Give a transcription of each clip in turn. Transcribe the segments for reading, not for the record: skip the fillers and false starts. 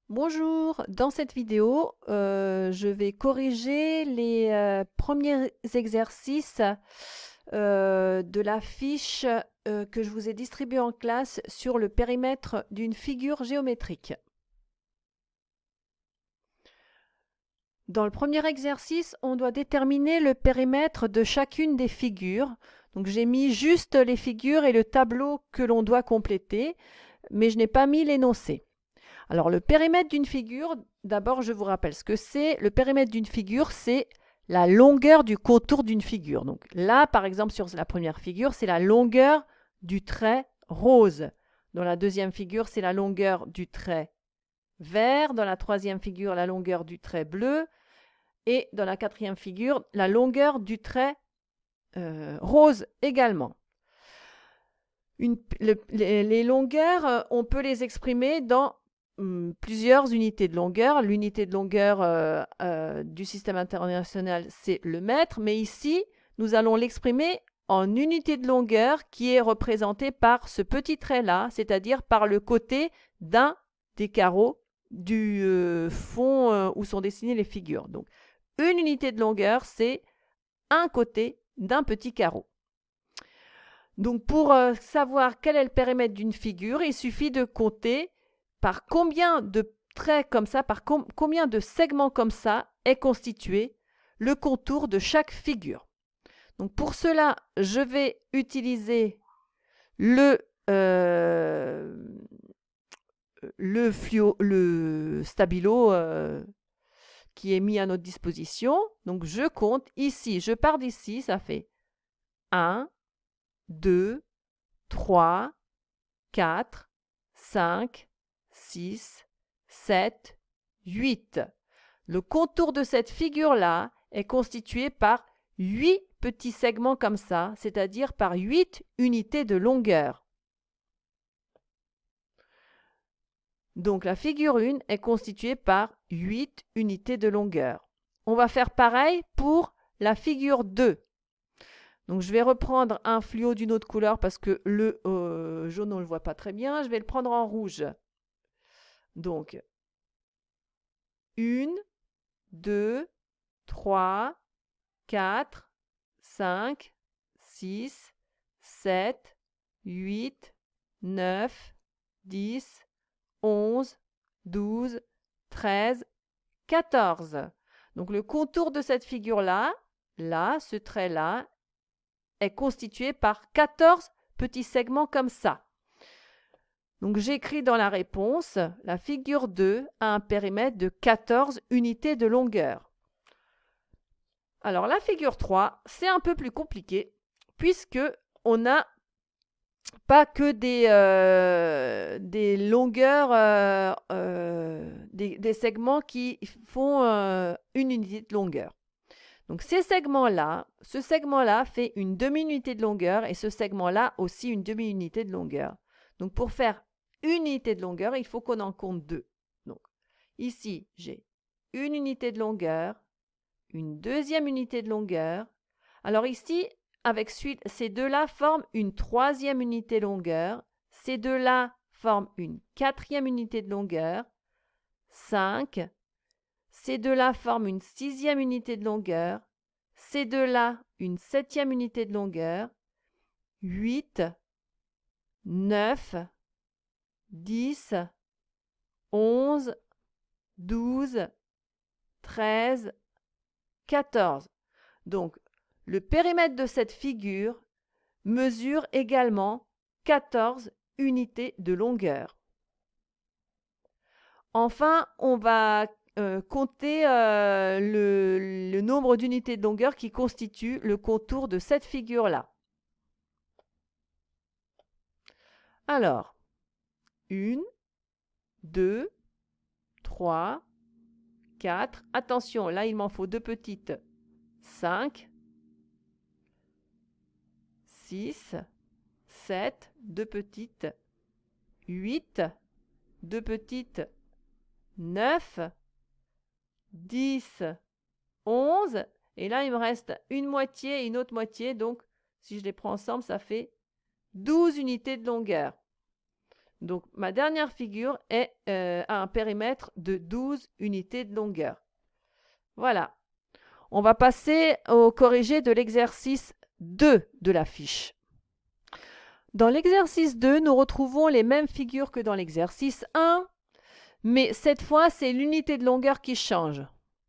Bonjour, dans cette vidéo, je vais corriger les premiers exercices de la fiche que je vous ai distribuée en classe sur le périmètre d'une figure géométrique. Dans le premier exercice, on doit déterminer le périmètre de chacune des figures. Donc j'ai mis juste les figures et le tableau que l'on doit compléter, mais je n'ai pas mis l'énoncé. Alors, le périmètre d'une figure, d'abord, je vous rappelle ce que c'est. Le périmètre d'une figure, c'est la longueur du contour d'une figure. Donc là, par exemple, sur la première figure, c'est la longueur du trait rose. Dans la deuxième figure, c'est la longueur du trait vert. Dans la troisième figure, la longueur du trait bleu. Et dans la quatrième figure, la longueur du trait rose également. Les longueurs, on peut les exprimer dans plusieurs unités de longueur. L'unité de longueur du système international, c'est le mètre, mais ici, nous allons l'exprimer en unité de longueur qui est représentée par ce petit trait-là, c'est-à-dire par le côté d'un des carreaux du fond où sont dessinées les figures. Donc, une unité de longueur, c'est un côté d'un petit carreau. Donc, pour savoir quel est le périmètre d'une figure, il suffit de compter par combien de traits comme ça, par combien de segments comme ça est constitué le contour de chaque figure. Donc, pour cela, je vais utiliser le stabilo qui est mis à notre disposition. Donc, je compte ici, je pars d'ici, ça fait 1, 2, 3, 4, 5, 6, 7, 8. Le contour de cette figure-là est constitué par 8 petits segments comme ça, c'est-à-dire par 8 unités de longueur. Donc la figure 1 est constituée par 8 unités de longueur. On va faire pareil pour la figure 2. Donc je vais reprendre un fluo d'une autre couleur parce que le jaune, on ne le voit pas très bien. Je vais le prendre en rouge. Donc 1, 2, 3, 4, 5, 6, 7, 8, 9, 10, 11, 12, 13, 14. Donc le contour de cette figure-là, là, ce trait-là, est constitué par 14 petits segments comme ça. Donc j'écris dans la réponse, la figure 2 a un périmètre de 14 unités de longueur. Alors la figure 3, c'est un peu plus compliqué puisque on n'a pas que des longueurs, des segments qui font une unité de longueur. Donc ces segments-là, ce segment-là fait une demi-unité de longueur et ce segment-là aussi une demi-unité de longueur. Donc pour faire une unité de longueur, il faut qu'on en compte deux. Donc ici, j'ai une unité de longueur, une deuxième unité de longueur. Alors ici, avec ces deux-là forment une troisième unité de longueur. Ces deux-là forment une quatrième unité de longueur. 5. Ces deux-là forment une sixième unité de longueur. Ces deux-là, une septième unité de longueur. 8, 9, 10, 11, 12, 13, 14. Donc, le périmètre de cette figure mesure également 14 unités de longueur. Enfin, on va compter le nombre d'unités de longueur qui constituent le contour de cette figure-là. Alors, 1, 2, 3, 4. Attention, là, il m'en faut deux petites. 5, 6, 7, deux petites. 8, deux petites. 9, 10, 11. Et là, il me reste une moitié et une autre moitié. Donc, si je les prends ensemble, ça fait 12 unités de longueur. Donc, ma dernière figure a un périmètre de 12 unités de longueur. Voilà. On va passer au corrigé de l'exercice 2 de la fiche. Dans l'exercice 2, nous retrouvons les mêmes figures que dans l'exercice 1, mais cette fois, c'est l'unité de longueur qui change.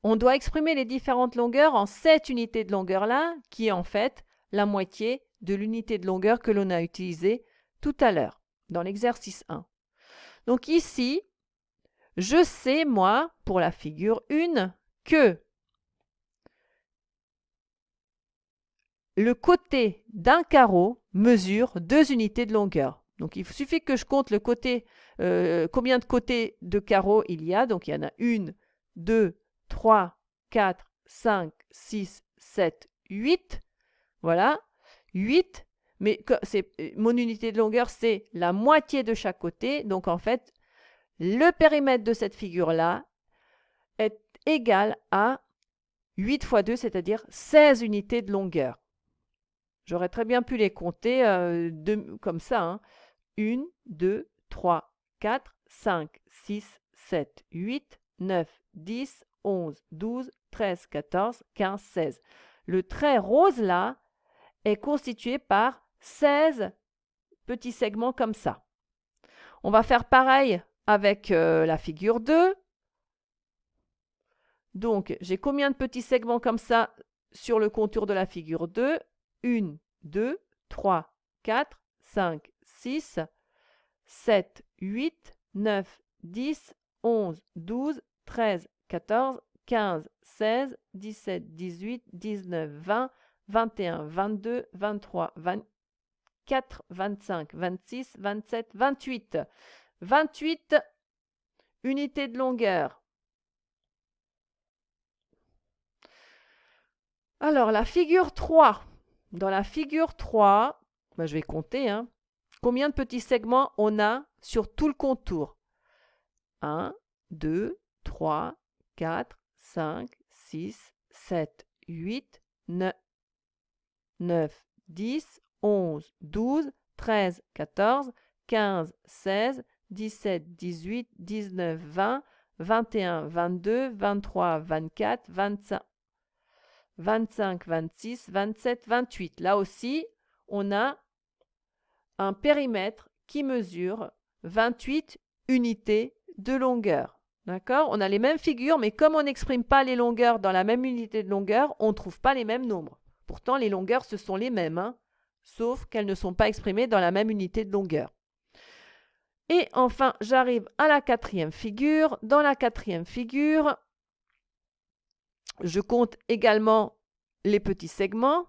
On doit exprimer les différentes longueurs en cette unité de longueur-là, qui est en fait la moitié de l'unité de longueur que l'on a utilisée tout à l'heure, dans l'exercice 1. Donc ici, je sais, moi, pour la figure 1, que le côté d'un carreau mesure 2 unités de longueur. Donc il suffit que je compte le côté, combien de côtés de carreau il y a. Donc il y en a 1, 2, 3, 4, 5, 6, 7, 8. Voilà, 8. Mais mon unité de longueur, c'est la moitié de chaque côté. Donc en fait, le périmètre de cette figure-là est égal à 8 fois 2, c'est-à-dire 16 unités de longueur. J'aurais très bien pu les compter comme ça. Hein. 1, 2, 3, 4, 5, 6, 7, 8, 9, 10, 11, 12, 13, 14, 15, 16. Le trait rose là est constitué par 16 petits segments comme ça. On va faire pareil avec la figure 2. Donc, j'ai combien de petits segments comme ça sur le contour de la figure 2 ? 1, 2, 3, 4, 5, 6, 7, 8, 9, 10, 11, 12, 13, 14, 15, 16, 17, 18, 19, 20, 21, 22, 23, 24, 25, 26, 27, 28. 28 unités de longueur. Alors, la figure 3. Dans la figure 3, je vais compter, hein, combien de petits segments on a sur tout le contour. 1, 2, 3, 4, 5, 6, 7, 8, 9, 10, 11, 12, 13, 14, 15, 16, 17, 18, 19, 20, 21, 22, 23, 24, 25. 25, 26, 27, 28. Là aussi, on a un périmètre qui mesure 28 unités de longueur. D'accord ? On a les mêmes figures, mais comme on n'exprime pas les longueurs dans la même unité de longueur, on ne trouve pas les mêmes nombres. Pourtant, les longueurs, ce sont les mêmes, hein, sauf qu'elles ne sont pas exprimées dans la même unité de longueur. Et enfin, j'arrive à la quatrième figure. Dans la quatrième figure, je compte également les petits segments.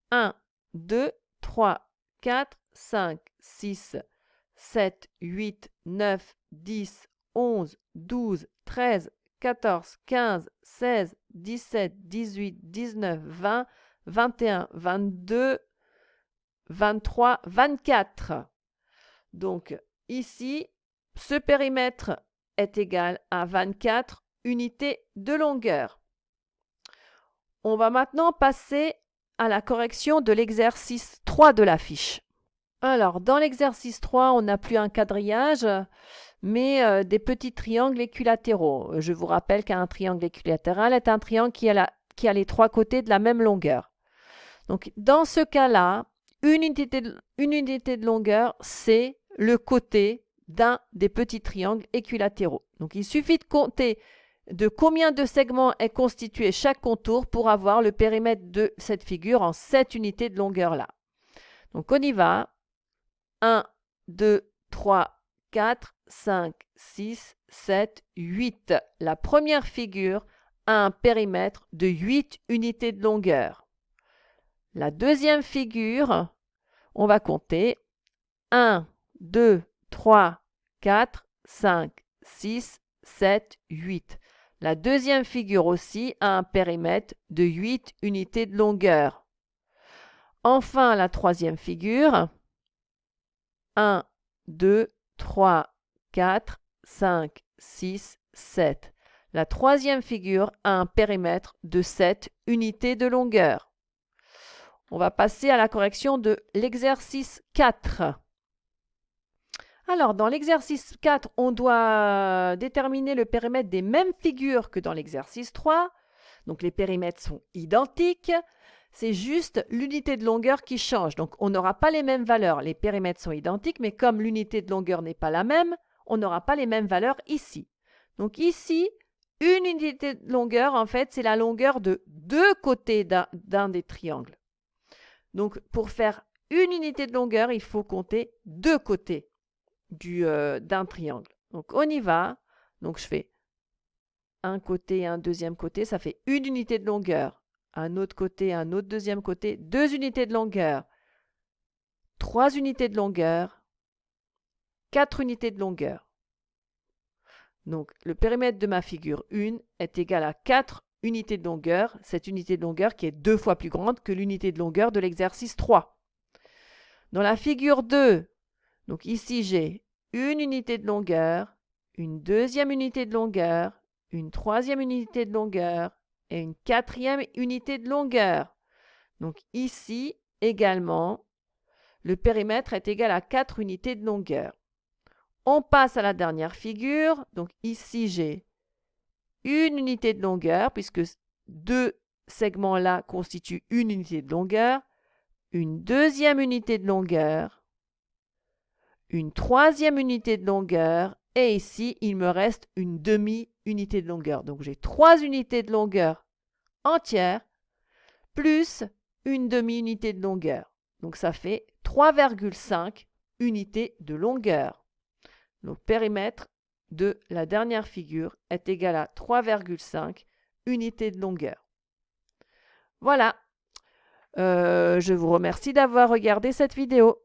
1, 2, 3, 4, 5, 6, 7, 8, 9, 10, 11, 12, 13, 14, 15, 16, 17, 18, 19, 20, 21, 22, 23, 24. Donc ici, ce périmètre est égal à 24 unités de longueur. On va maintenant passer à la correction de l'exercice 3 de la fiche. Alors, dans l'exercice 3, on n'a plus un quadrillage, mais des petits triangles équilatéraux. Je vous rappelle qu'un triangle équilatéral est un triangle qui a les trois côtés de la même longueur. Donc, dans ce cas-là, une unité de longueur, c'est le côté d'un des petits triangles équilatéraux. Donc, il suffit de compter de combien de segments est constitué chaque contour pour avoir le périmètre de cette figure en cette unité de longueur-là. Donc, on y va. 1, 2, 3, 4, 5, 6, 7, 8. La première figure a un périmètre de 8 unités de longueur. La deuxième figure, on va compter 1, 2, 3, 4, 5, 6, 7, 8. La deuxième figure aussi a un périmètre de 8 unités de longueur. Enfin, la troisième figure, 1, 2, 3, 4, 5, 6, 7. La troisième figure a un périmètre de 7 unités de longueur. On va passer à la correction de l'exercice 4. Alors, dans l'exercice 4, on doit déterminer le périmètre des mêmes figures que dans l'exercice 3. Donc, les périmètres sont identiques. C'est juste l'unité de longueur qui change. Donc, on n'aura pas les mêmes valeurs. Les périmètres sont identiques, mais comme l'unité de longueur n'est pas la même, on n'aura pas les mêmes valeurs ici. Donc, ici, une unité de longueur, en fait, c'est la longueur de deux côtés d'un des triangles. Donc, pour faire une unité de longueur, il faut compter deux côtés d'un triangle. Donc, on y va. Donc, je fais un côté et un deuxième côté. Ça fait une unité de longueur. Un autre côté, un autre deuxième côté. Deux unités de longueur. Trois unités de longueur. Quatre unités de longueur. Donc, le périmètre de ma figure 1 est égal à 4 unités de longueur. Cette unité de longueur qui est 2 fois plus grande que l'unité de longueur de l'exercice 3. Dans la figure 2, donc ici, j'ai une unité de longueur, une deuxième unité de longueur, une troisième unité de longueur et une quatrième unité de longueur. Donc ici, également, le périmètre est égal à 4 unités de longueur. On passe à la dernière figure. Donc ici, j'ai une unité de longueur, puisque deux segments-là constituent une unité de longueur, une deuxième unité de longueur, une troisième unité de longueur, et ici, il me reste une demi-unité de longueur. Donc, j'ai 3 unités de longueur entières, plus une demi-unité de longueur. Donc, ça fait 3,5 unités de longueur. Le périmètre de la dernière figure est égal à 3,5 unités de longueur. Voilà. Je vous remercie d'avoir regardé cette vidéo.